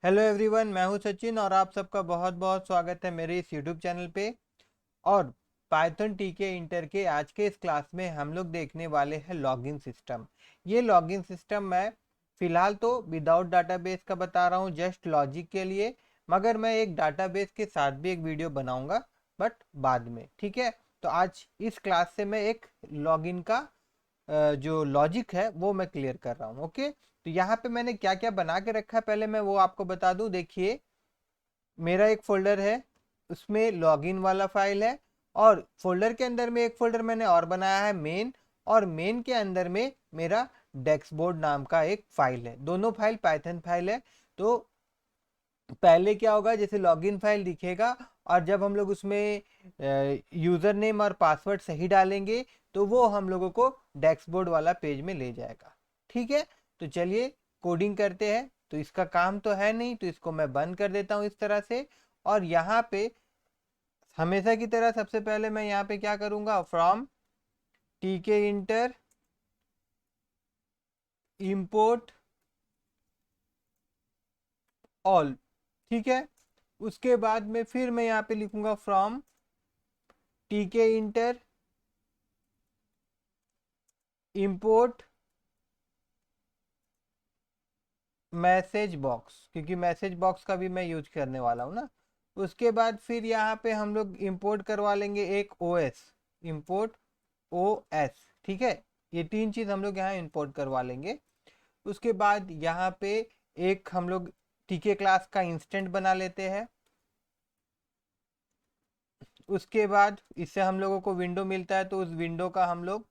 Hello everyone, मैं हूं सचिन और आप सबका बहुत बहुत स्वागत है मेरे इस यूट्यूब चैनल पे। और पाइथन टीके इंटर के आज के इस क्लास में हम लोग देखने वाले हैं लॉगिन सिस्टम। ये लॉगिन सिस्टम मैं फिलहाल तो विदाउट डाटाबेस का बता रहा हूँ, जस्ट लॉजिक के लिए। मगर मैं एक डाटाबेस के साथ भी एक वीडियो बनाऊंगा, बट बाद में, ठीक है। तो आज इस क्लास से मैं एक लॉगिन का जो लॉजिक है वो मैं क्लियर कर रहा हूँ। ओके, तो यहाँ पे मैंने क्या क्या बना के रखा है पहले मैं वो आपको बता दूं। देखिए, मेरा एक फोल्डर है, उसमें लॉगिन वाला फाइल है, और फोल्डर के अंदर में एक फोल्डर मैंने और बनाया है मेन, और मेन के अंदर में मेरा डेस्कबोर्ड नाम का एक फाइल है। दोनों फाइल पाइथन फाइल है। तो पहले क्या होगा, जैसे लॉगिन फाइल दिखेगा, और जब हम लोग उसमें यूज़र नेम और पासवर्ड सही डालेंगे तो वो हम लोगों को डैशबोर्ड वाला पेज में ले जाएगा। ठीक है, तो चलिए कोडिंग करते हैं। तो इसका काम तो है नहीं, तो इसको मैं बंद कर देता हूँ इस तरह से। और यहाँ पे हमेशा की तरह सबसे पहले मैं यहाँ पे क्या करूँगा, फ्रॉम टीके इंटर इंपोर्ट ऑल। ठीक है, उसके बाद में फिर मैं यहाँ पे लिखूंगा फ्रॉम टीके इंटर इंपोर्ट मैसेज बॉक्स, क्योंकि मैसेज बॉक्स का भी मैं यूज करने वाला हूँ ना। उसके बाद फिर यहाँ पे हम लोग इंपोर्ट करवा लेंगे एक ओएस, इंपोर्ट ओएस। ठीक है, ये तीन चीज़ हम लोग यहाँ इंपोर्ट करवा लेंगे। उसके बाद यहाँ पे एक हम लोग टीके क्लास का इंस्टेंट बना लेते हैं। उसके बाद इससे हम लोगों को विंडो मिलता है, तो उस विंडो का हम लोग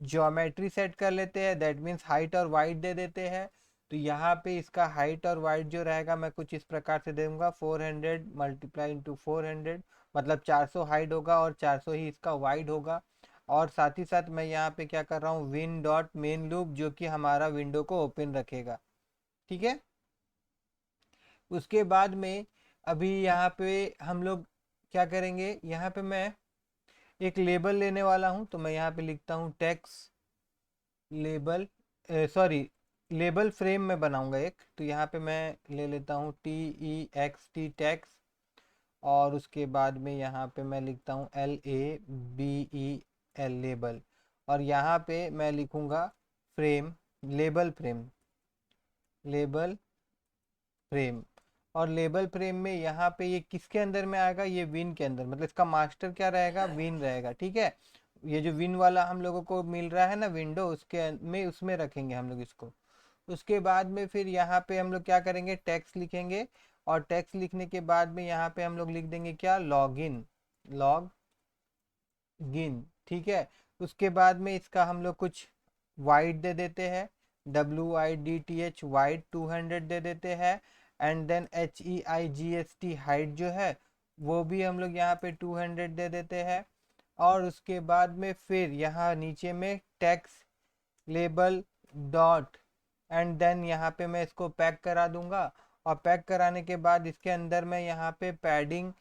ज्योमेट्री सेट कर लेते हैं, दैट मीन्स हाइट और वाइट दे देते हैं। तो यहाँ पे इसका हाइट और वाइट जो रहेगा मैं कुछ इस प्रकार से दूंगा, 400 मल्टीप्लाई इंटू 400, मतलब 400 हाइट होगा और 400 ही इसका वाइड होगा। और साथ ही साथ मैं यहाँ पे क्या कर रहा हूँ, विन डॉट मेन लूप, जो कि हमारा विंडो को ओपन रखेगा। ठीक है, उसके बाद में अभी यहाँ पे हम लोग क्या करेंगे, यहाँ पे मैं एक लेबल लेने वाला हूँ। तो मैं यहाँ पे लिखता हूँ text label, sorry, label frame में बनाऊंगा एक। तो यहाँ पे मैं ले लेता हूँ TEXT टैक्स, और उसके बाद में यहाँ पे मैं लिखता हूँ LABEL लेबल, और यहाँ पे मैं लिखूँगा frame, label frame, label frame. और लेबल फ्रेम में यहाँ पे ये किसके अंदर में आएगा, ये विन के अंदर, मतलब इसका मास्टर क्या रहेगा, विन रहेगा। ठीक है, ये जो विन वाला हम लोगों को मिल रहा है ना विंडो, उसके में उसमें रखेंगे हम लोग इसको। उसके बाद में फिर यहाँ पे हम लोग क्या करेंगे, टेक्स्ट लिखेंगे, और टेक्स्ट लिखने के बाद में यहाँ पे हम लोग लिख देंगे क्या, लॉगिन, लॉग गिन। ठीक है, उसके बाद में इसका हम लोग कुछ वाइड दे देते हैं, WIDTH वाइड 200 दे देते हैं। एंड देन HEIGST हाइट जो है वो भी हम लोग यहाँ पे 200 दे देते हैं। और उसके बाद में फिर यहाँ नीचे में text label dot, and then यहाँ पे मैं इसको पैक करा दूंगा। और पैक कराने के बाद इसके अंदर मैं यहाँ पे पैडिंग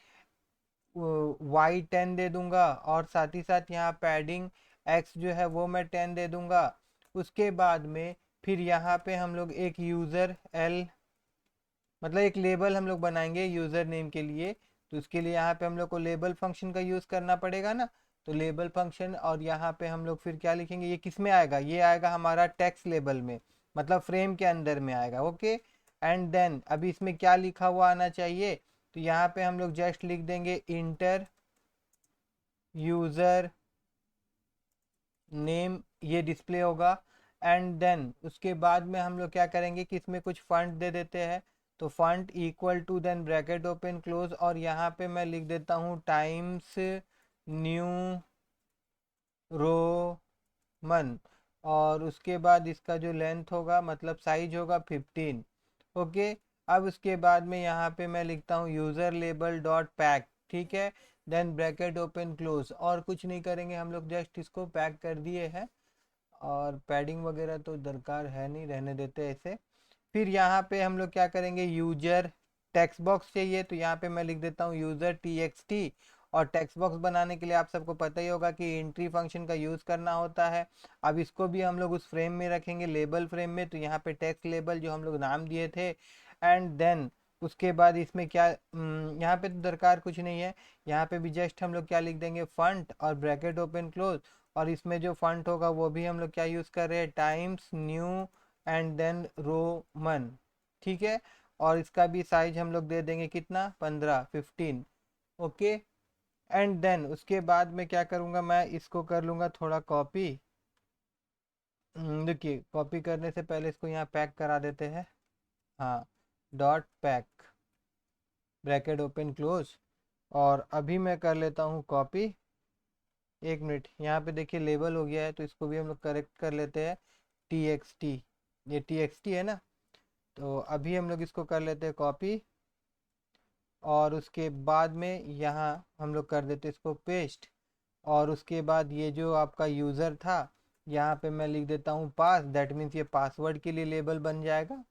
Y10 दे दूंगा, और साथ ही साथ यहाँ पैडिंग X जो है वो मैं 10 दे दूंगा। उसके बाद में फिर यहाँ पे हम लोग एक यूज़र L, मतलब एक लेबल हम लोग बनाएंगे यूज़र नेम के लिए। तो उसके लिए यहाँ पे हम लोग को लेबल फंक्शन का यूज़ करना पड़ेगा ना। तो लेबल फंक्शन, और यहाँ पे हम लोग फिर क्या लिखेंगे, ये किस में आएगा, ये आएगा हमारा टेक्स्ट लेबल में, मतलब फ्रेम के अंदर में आएगा। ओके, एंड देन अभी इसमें क्या लिखा हुआ आना चाहिए, तो यहाँ पे हम लोग जस्ट लिख देंगे इंटर यूज़र नेम, ये डिस्प्ले होगा। एंड देन उसके बाद में हम लोग क्या करेंगे कि इसमें कुछ फंड दे देते हैं। तो fund equal to then bracket open close, और यहाँ पे मैं लिख देता हूँ टाइम्स न्यू रोमन। और उसके बाद इसका जो लेंथ होगा, मतलब साइज होगा 15। ओके, अब उसके बाद में यहाँ पे मैं लिखता हूँ यूज़र लेबल डॉट पैक। ठीक है, देन ब्रैकेट ओपन क्लोज, और कुछ नहीं करेंगे हम लोग, जस्ट इसको पैक कर दिए हैं। और पैडिंग वगैरह तो दरकार है नहीं, रहने देते ऐसे। फिर यहाँ पे हम लोग क्या करेंगे, यूजर टेक्स्ट बॉक्स चाहिए, तो यहाँ पे मैं लिख देता हूँ यूजर TXT। और टेक्स्ट बॉक्स बनाने के लिए आप सबको पता ही होगा कि एंट्री फंक्शन का यूज़ करना होता है। अब इसको भी हम लोग उस फ्रेम में रखेंगे, लेबल फ्रेम में। तो यहाँ पे टेक्स्ट लेबल जो हम लोग नाम दिए थे एंड देन उसके बाद इसमें क्या, यहाँ पे तो दरकार कुछ नहीं है, यहाँ पे भी जस्ट हम लोग क्या लिख देंगे, फंट और ब्रैकेट ओपन क्लोज, और इसमें जो फंट होगा वो भी हम लोग क्या यूज़ कर रहे हैं, Times New and then Roman. ठीक है, और इसका भी साइज हम लोग दे देंगे कितना, 15 ओके। एंड देन उसके बाद में क्या करूँगा, मैं इसको कर लूँगा थोड़ा कॉपी। देखिए कॉपी करने से पहले इसको यहाँ पैक करा देते हैं, हाँ, dot pack bracket open close, और अभी मैं कर लेता हूँ कॉपी। एक मिनट, यहाँ पे देखिए लेबल हो गया है, तो इसको भी हम लोग करेक्ट कर लेते हैं, टी एक्स टी, ये टी एक्स टी है ना, तो अभी हम लोग इसको कर लेते हैं कॉपी, और उसके बाद में यहाँ हम लोग कर देते इसको पेस्ट, और उसके बाद ये जो आपका यूज़र था यहाँ पे मैं लिख देता हूँ पास, दैट मीन्स ये पासवर्ड के लिए लेबल बन जाएगा,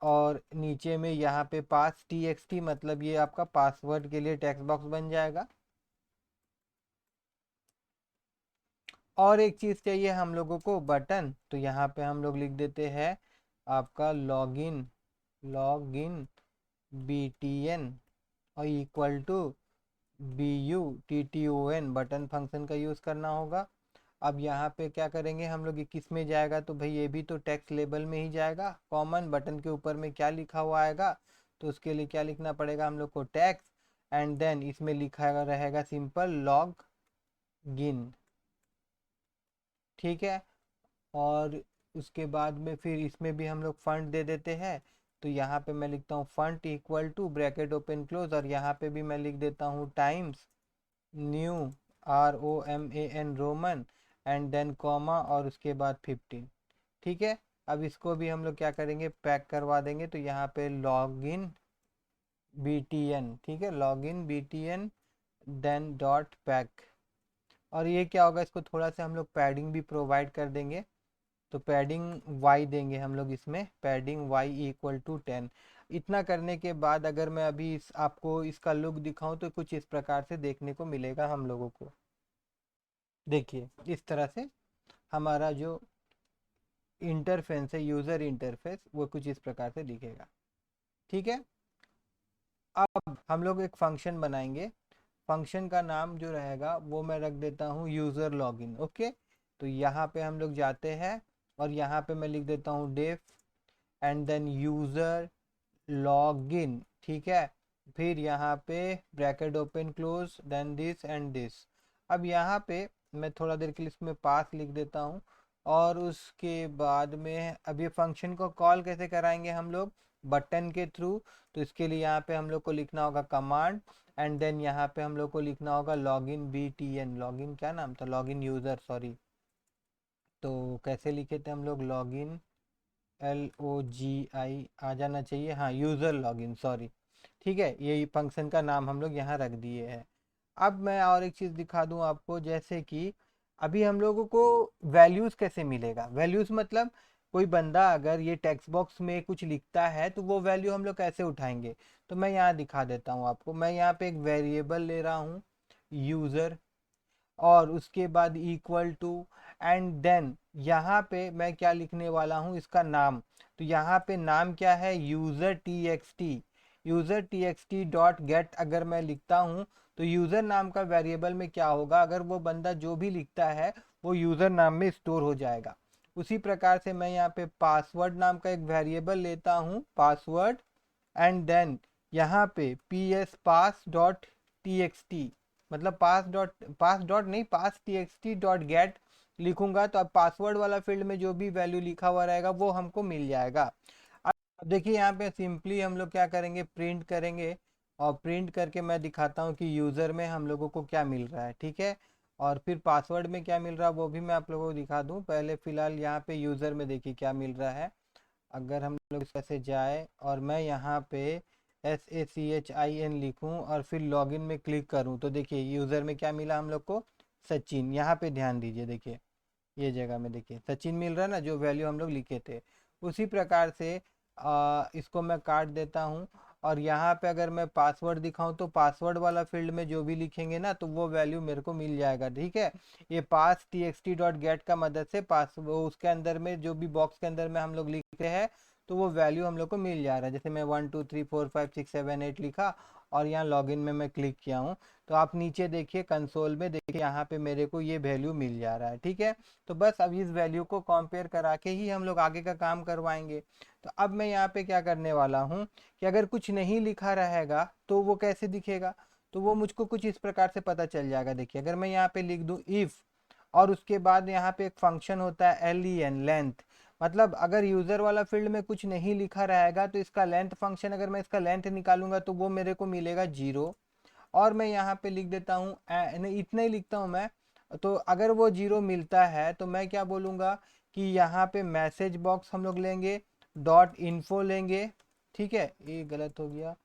और नीचे में यहाँ पे पास टी एक्स टी मतलब ये आपका पासवर्ड के लिए टेक्स्ट बॉक्स बन जाएगा। और एक चीज़ चाहिए हम लोगों को, बटन, तो यहाँ पे हम लोग लिख देते हैं आपका लॉगिन, लॉगिन btn और equal to button, button function का यूज़ करना होगा। अब यहाँ पे क्या करेंगे हम लोग, ये किस में जाएगा, तो भाई ये भी तो टेक्स्ट लेबल में ही जाएगा, कॉमन बटन के ऊपर में क्या लिखा हुआ आएगा, तो उसके लिए क्या लिखना पड़ेगा हम लोग को, टेक्स्ट, एंड देन इसमें लिखा रहेगा सिंपल लॉग इन। ठीक है, और उसके बाद में फिर इसमें भी हम लोग फंड दे देते हैं, तो यहाँ पे मैं लिखता हूँ fund equal to bracket open close, और यहाँ पे भी मैं लिख देता हूँ Times New ROMAN Roman and then comma और उसके बाद 15। ठीक है, अब इसको भी हम लोग क्या करेंगे, पैक करवा देंगे, तो यहाँ पे लॉग इन BTN, ठीक है, log in BTN then dot pack, और ये क्या होगा, इसको थोड़ा सा हम लोग पैडिंग भी प्रोवाइड कर देंगे, तो पैडिंग y देंगे हम लोग इसमें, पैडिंग y इक्वल टू 10। इतना करने के बाद अगर मैं अभी आपको इसका लुक दिखाऊं तो कुछ इस प्रकार से देखने को मिलेगा हम लोगों को। देखिए इस तरह से हमारा जो इंटरफेस है, यूज़र इंटरफेस, वो कुछ इस प्रकार से दिखेगा। ठीक है, अब हम लोग एक फंक्शन बनाएंगे, फंक्शन का नाम जो रहेगा वो मैं रख देता हूँ यूज़र लॉगिन। ओके, तो यहाँ पे हम लोग जाते हैं, और यहाँ पे मैं लिख देता हूँ def and then user login. ठीक है, फिर यहाँ पे bracket open close then this and this. अब यहाँ पे मैं थोड़ा देर के लिए इसमें पास लिख देता हूँ, और उसके बाद में अब ये फंक्शन को कॉल कैसे कराएंगे हम लोग, बटन के थ्रू, तो इसके लिए यहाँ पे हम लोग को लिखना होगा कमांड, एंड देन यहाँ पे हम लोग को लिखना होगा लॉगिन BTN, लॉगिन क्या नाम था, लॉगिन यूज़र, सॉरी, तो कैसे लिखे थे हम लोग, लॉगिन LOGI आ जाना चाहिए, हाँ, यूज़र लॉगिन, सॉरी। ठीक है, यही फंक्शन का नाम हम लोग यहाँ रख दिए हैं। अब मैं और एक चीज़ दिखा दूँ आपको, जैसे कि अभी हम लोगों को वैल्यूज़ कैसे मिलेगा, वैल्यूज़ मतलब कोई बंदा अगर ये टेक्स्ट बॉक्स में कुछ लिखता है तो वो वैल्यू हम लोग कैसे उठाएंगे, तो मैं यहाँ दिखा देता हूँ आपको। मैं यहाँ पे एक वेरिएबल ले रहा हूँ यूज़र, और उसके बाद इक्वल टू, एंड देन यहाँ पे मैं क्या लिखने वाला हूँ, इसका नाम, तो यहाँ पे नाम क्या है, user TXT, user TXT dot gate अगर मैं लिखता हूँ, तो यूज़र नाम का वेरिएबल में क्या होगा, अगर वो बंदा जो भी लिखता है वो यूज़र नाम में स्टोर हो जाएगा। उसी प्रकार से मैं यहाँ पे पासवर्ड नाम का एक वेरिएबल लेता हूँ, पासवर्ड, एंड देन यहाँ पे PS पास डॉट TXT, मतलब पास डॉट नहीं, पास TXT डॉट गेट लिखूंगा, तो अब पासवर्ड वाला फील्ड में जो भी वैल्यू लिखा हुआ रहेगा वो हमको मिल जाएगा। अब देखिए यहाँ पे सिंपली हम लोग क्या करेंगे, प्रिंट करेंगे, और प्रिंट करके मैं दिखाता हूँ कि यूज़र में हम लोगों को क्या मिल रहा है। ठीक है, और फिर पासवर्ड में क्या मिल रहा है वो भी मैं आप लोगों को दिखा दूँ, पहले फ़िलहाल यहाँ पे यूज़र में देखिए क्या मिल रहा है। अगर हम लोग इस से जाए और मैं यहाँ पे SACHIN लिखूँ और फिर लॉगिन में क्लिक करूँ, तो देखिए यूज़र में क्या मिला हम लोग को, सचिन। यहाँ पे ध्यान दीजिए, देखिए ये जगह में देखिए सचिन मिल रहा है ना, जो वैल्यू हम लोग लिखे थे। उसी प्रकार से इसको मैं काट देता हूँ, और यहाँ पे अगर मैं पासवर्ड दिखाऊं तो पासवर्ड वाला फील्ड में जो भी लिखेंगे ना तो वो वैल्यू मेरे को मिल जाएगा। ठीक है, ये पास TXT डॉट गेट का मदद से पास वो उसके अंदर में जो भी बॉक्स के अंदर में हम लोग लिखते हैं तो वो वैल्यू हम लोग को मिल जा रहा है। जैसे मैं 1 2 3 4 5 6 7 8 लिखा और यहाँ लॉगिन में मैं क्लिक किया हूँ, तो आप नीचे देखिए कंसोल में देखिए यहाँ पे मेरे को ये वैल्यू मिल जा रहा है। ठीक है, तो बस अब इस वैल्यू को कंपेयर करा के ही हम लोग आगे का काम करवाएंगे। तो अब मैं यहाँ पे क्या करने वाला हूँ कि अगर कुछ नहीं लिखा रहेगा तो वो कैसे दिखेगा, तो वो मुझको कुछ इस प्रकार से पता चल जाएगा। देखिए अगर मैं यहाँ पे लिख दूँ इफ़, और उसके बाद यहाँ पे एक फंक्शन होता है len लेंथ, मतलब अगर यूज़र वाला फील्ड में कुछ नहीं लिखा रहेगा तो इसका लेंथ फंक्शन, अगर मैं इसका लेंथ निकालूंगा तो वो मेरे को मिलेगा 0। और मैं यहाँ पे लिख देता हूँ नहीं इतना ही लिखता हूँ मैं। तो अगर वो 0 मिलता है तो मैं क्या बोलूँगा कि यहाँ पे मैसेज बॉक्स हम लोग लेंगे, डॉट इन्फो लेंगे। ठीक है, ये गलत हो गया,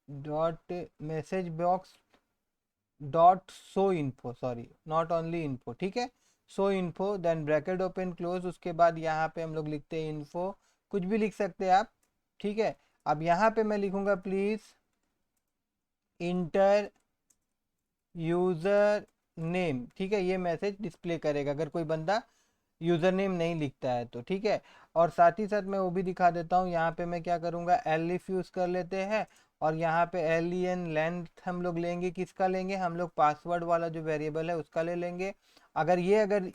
dot message box dot show info, sorry not only info. ठीक है, show info, then bracket open close, उसके बाद यहाँ पे हम लोग लिखते हैं इन्फो, कुछ भी लिख सकते हैं आप। ठीक है, अब यहाँ पे मैं लिखूंगा प्लीज इंटर यूजर नेम। ठीक है, ये मैसेज डिस्प्ले करेगा अगर कोई बंदा यूजर नेम नहीं लिखता है तो। ठीक है, और साथ ही साथ मैं वो भी दिखा देता हूँ, यहाँ पे मैं क्या करूँगा एलिफ यूज कर लेते हैं, और यहाँ पे len लेंथ हम लोग लेंगे, किसका लेंगे, हम लोग पासवर्ड वाला जो वेरिएबल है उसका ले लेंगे। अगर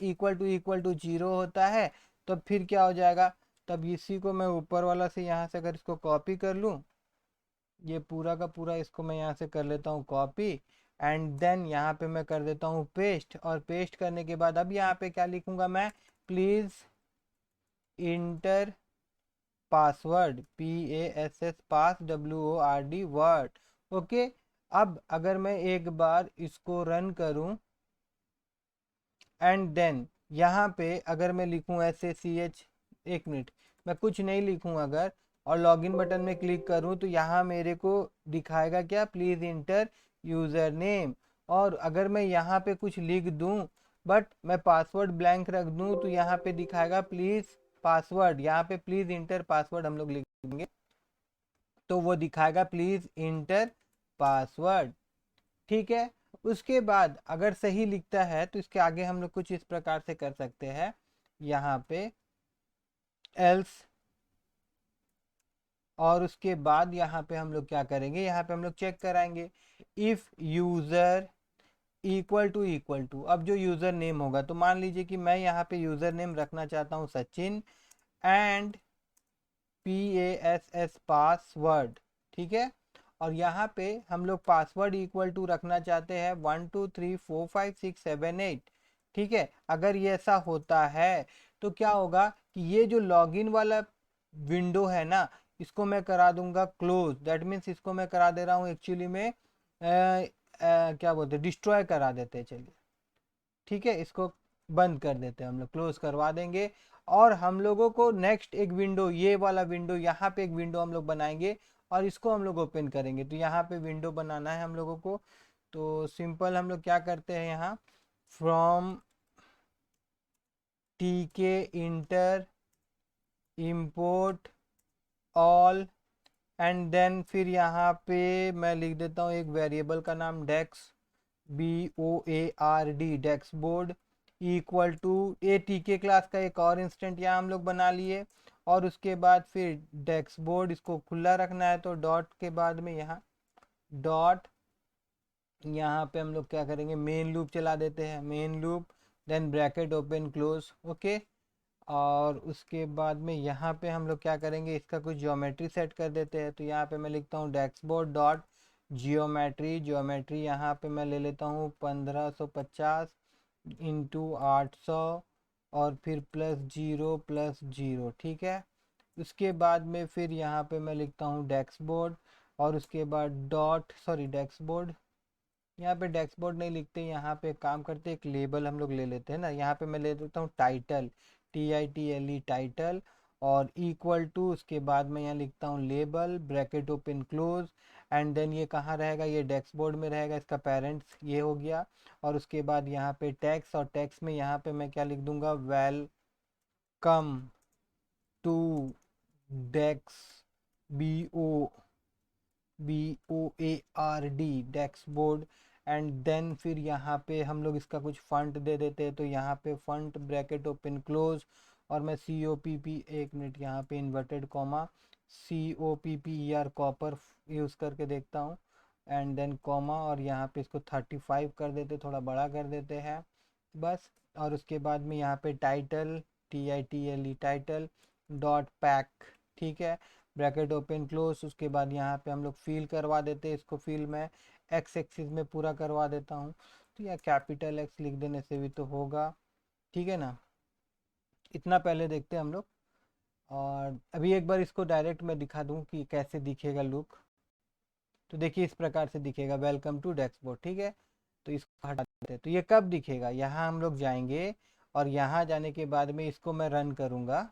इक्वल टू 0 होता है तो फिर क्या हो जाएगा, तब इसी को मैं ऊपर वाला से यहाँ से अगर इसको कॉपी कर लूँ, ये पूरा का पूरा इसको मैं यहाँ से कर लेता हूँ कॉपी, एंड देन यहाँ पे मैं कर देता हूँ पेस्ट। और पेस्ट करने के बाद अब यहाँ पे क्या लिखूंगा मैं, please inter password, PASS pass WORD word. Okay, अब अगर मैं एक बार इसको रन करूं एंड देन यहाँ पे अगर मैं लिखूं SACH, एक मिनट, मैं कुछ नहीं लिखूं अगर, और लॉगिन बटन में क्लिक करूं तो यहाँ मेरे को दिखाएगा क्या, प्लीज इंटर यूजर नेम। और अगर मैं यहाँ पे कुछ लिख दूं बट मैं पासवर्ड ब्लैंक रख दूं तो यहाँ पे दिखाएगा प्लीज पासवर्ड, यहाँ पे प्लीज इंटर पासवर्ड हम लोग लिख देंगे तो वो दिखाएगा प्लीज इंटर पासवर्ड। ठीक है, उसके बाद अगर सही लिखता है तो इसके आगे हम लोग कुछ इस प्रकार से कर सकते हैं, यहाँ पे एल्स, और उसके बाद यहाँ पे हम लोग क्या करेंगे, यहाँ पे हम लोग चेक कराएंगे इफ यूजर इक्वल टू, अब जो यूजर नेम होगा, तो मान लीजिए कि मैं यहाँ पे यूजर नेम रखना चाहता हूँ सचिन एंड PASS पासवर्ड। ठीक है, और यहाँ पे हम लोग पासवर्ड इक्वल टू रखना चाहते हैं 1 2 3 4 5 6 7 8। ठीक है, अगर ये ऐसा होता है तो क्या होगा कि ये जो लॉगिन वाला विंडो है ना, इसको मैं करा दूंगा क्लोज, दैट मीन्स इसको मैं करा दे रहा हूँ एक्चुअली में क्या बोलते हैं, डिस्ट्रॉय करा देते हैं। चलिए ठीक है, इसको बंद कर देते हैं, हम लोग क्लोज करवा देंगे। और हम लोगों को नेक्स्ट एक विंडो, ये वाला विंडो, यहाँ पे एक विंडो हम लोग बनाएंगे और इसको हम लोग ओपन करेंगे। तो यहाँ पे विंडो बनाना है हम लोगों को, तो सिंपल हम लोग क्या करते हैं, यहाँ from TK inter import all, and then फिर यहाँ पे मैं लिख देता हूँ एक वेरिएबल का नाम dex, BOARD, dex board equal to a TK class का एक और इंस्टेंट यहाँ हम लोग बना लिए। और उसके बाद फिर डेक्स बोर्ड इसको खुला रखना है, तो डॉट के बाद में यहाँ डॉट, यहाँ पे हम लोग क्या करेंगे, मेन लूप चला देते हैं, main loop, then bracket open close. Okay, और उसके बाद में यहाँ पे हम लोग क्या करेंगे, इसका कुछ ज्योमेट्री सेट कर देते हैं। तो यहाँ पे मैं लिखता हूँ डेस्कबोर्ड डॉट जियोमेट्री, ज्योमेट्री यहाँ पे मैं ले लेता हूँ 1550 इंटू 800 और फिर +0 +0। ठीक है, उसके बाद में फिर यहाँ पे मैं लिखता हूँ डेस्कबोर्ड, और उसके बाद डॉट, सॉरी डेस्कबोर्ड, यहाँ पे डेस्कबोर्ड नहीं लिखते, यहाँ पे काम करते एक लेबल हम लोग ले लेते हैं ना, यहाँ पे मैं ले लेता हूँ टाइटल, TITLE टाइटल, और इक्वल टू, उसके बाद मैं यहाँ लिखता हूँ label, bracket open close, and then ये कहाँ रहेगा, ये डेस्कबोर्ड में रहेगा, इसका पेरेंट्स ये हो गया। और उसके बाद यहाँ पे टैक्स, और टैक्स में यहाँ पे मैं क्या लिख दूंगा, welcome to dex, BOARD dex board. And then फिर यहाँ पे हम लोग इसका कुछ फंट दे देते हैं, तो यहाँ पे फंट ब्रैकेट ओपन क्लोज, और मैं COPP, एक मिनट, यहाँ पे inverted comma COPPER copper use करके देखता हूँ, एंड देन कॉमा, और यहाँ पे इसको 35 कर देते, थोड़ा बड़ा कर देते हैं बस। और उसके बाद में यहाँ पे title, TITLE title dot pack, ठीक है, ब्रैकेट ओपन क्लोज। उसके बाद यहाँ पे हम लोग फिल करवा देते हैं, इसको फिल मैं एक्स एक्सिस में पूरा करवा देता हूँ, तो या कैपिटल X लिख देने से भी तो होगा, ठीक है ना। इतना पहले देखते हैं हम लोग। और अभी एक बार इसको डायरेक्ट मैं दिखा दूँ कि कैसे दिखेगा लुक। तो देखिए इस प्रकार से दिखेगा, वेलकम टू डैशबोर्ड, ठीक है। तो इसको हटा देते हैं। तो ये कब दिखेगा, यहाँ हम लोग जाएंगे और यहाँ जाने के बाद में इसको मैं रन करूँगा।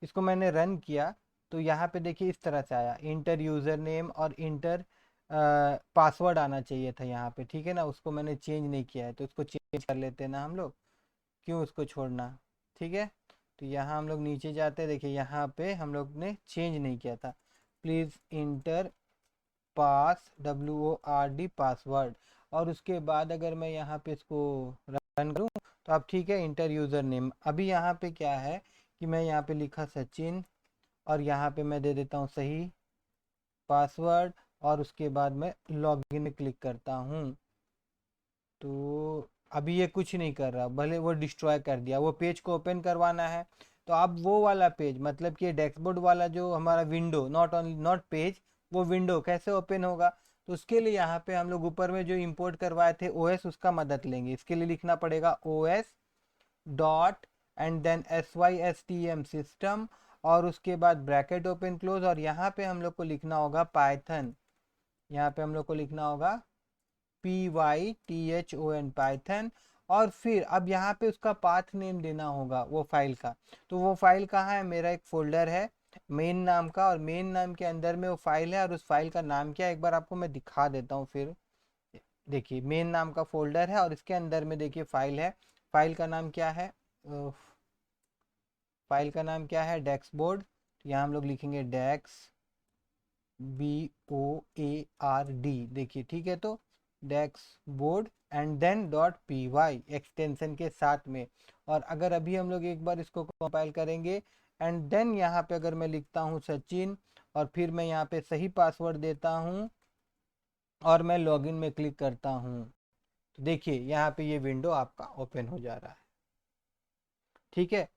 इसको मैंने रन किया तो यहाँ पे देखिए इस तरह से आया, इंटर यूज़र नेम और इंटर पासवर्ड आना चाहिए था यहाँ पे, ठीक है ना। उसको मैंने चेंज नहीं किया है, तो इसको चेंज कर लेते हैं ना हम लोग, क्यों उसको छोड़ना, ठीक है। तो यहाँ हम लोग नीचे जाते हैं, देखिए यहाँ पे हम लोग ने चेंज नहीं किया था, प्लीज़ इंटर WORD पासवर्ड। और उसके बाद अगर मैं यहाँ पे इसको रन करूँ तो अब ठीक है, इंटर यूज़र नेम। अभी यहाँ पे क्या है कि मैं यहाँ पे लिखा सचिन, और यहाँ पे मैं दे देता हूँ सही पासवर्ड, और उसके बाद मैं लॉगिन में क्लिक करता हूँ। तो अभी ये कुछ नहीं कर रहा, भले वो डिस्ट्रॉय कर दिया। वो पेज को ओपन करवाना है तो आप वो वाला पेज, मतलब कि डैशबोर्ड वाला जो हमारा window, not only not page, वो विंडो कैसे ओपन होगा। तो उसके लिए यहाँ पे हम लोग ऊपर में जो इंपोर्ट करवाए थे OS, उसका मदद लेंगे। इसके लिए लिखना पड़ेगा OS dot and then SYSTM system, और उसके बाद ब्रैकेट ओपन क्लोज, और यहाँ पे हम लोग को लिखना होगा पाइथन। यहाँ पे हम लोग को लिखना होगा PYTHON पाइथन। और फिर अब यहाँ पे उसका पाथ नेम देना होगा वो फाइल का। तो वो फाइल कहाँ है, मेरा एक फोल्डर है मेन नाम का, और मेन नाम के अंदर में वो फाइल है, और उस फाइल का नाम क्या है एक बार आपको मैं दिखा देता हूँ फिर। देखिए मेन नाम का फोल्डर है और इसके अंदर में देखिए फाइल है। फाइल का नाम क्या है, फाइल का नाम क्या है, डैशबोर्ड। यहाँ हम लोग लिखेंगे डेक्स BOARD, देखिए ठीक है। तो dashboard and then .py extension के साथ में। और अगर अभी हम लोग एक बार इसको कंपाइल करेंगे, एंड देन यहाँ पे अगर मैं लिखता हूँ सचिन, और फिर मैं यहाँ पे सही पासवर्ड देता हूँ, और मैं लॉगिन में क्लिक करता हूँ, तो देखिए यहाँ पे ये विंडो आपका ओपन हो जा रहा है, ठीक है।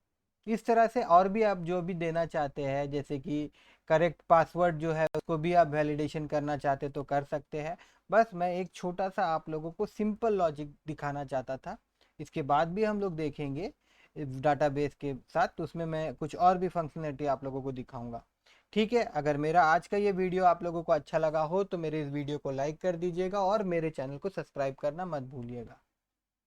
इस तरह से और भी आप जो भी देना चाहते हैं, जैसे कि करेक्ट पासवर्ड जो है उसको भी आप वैलिडेशन करना चाहते तो कर सकते हैं। बस मैं एक छोटा सा आप लोगों को सिंपल लॉजिक दिखाना चाहता था। इसके बाद भी हम लोग देखेंगे डाटाबेस के साथ, तो उसमें मैं कुछ और भी फंक्शनलिटी आप लोगों को दिखाऊंगा, ठीक है। अगर मेरा आज का ये वीडियो आप लोगों को अच्छा लगा हो तो मेरे इस वीडियो को लाइक कर दीजिएगा, और मेरे चैनल को सब्सक्राइब करना मत भूलिएगा।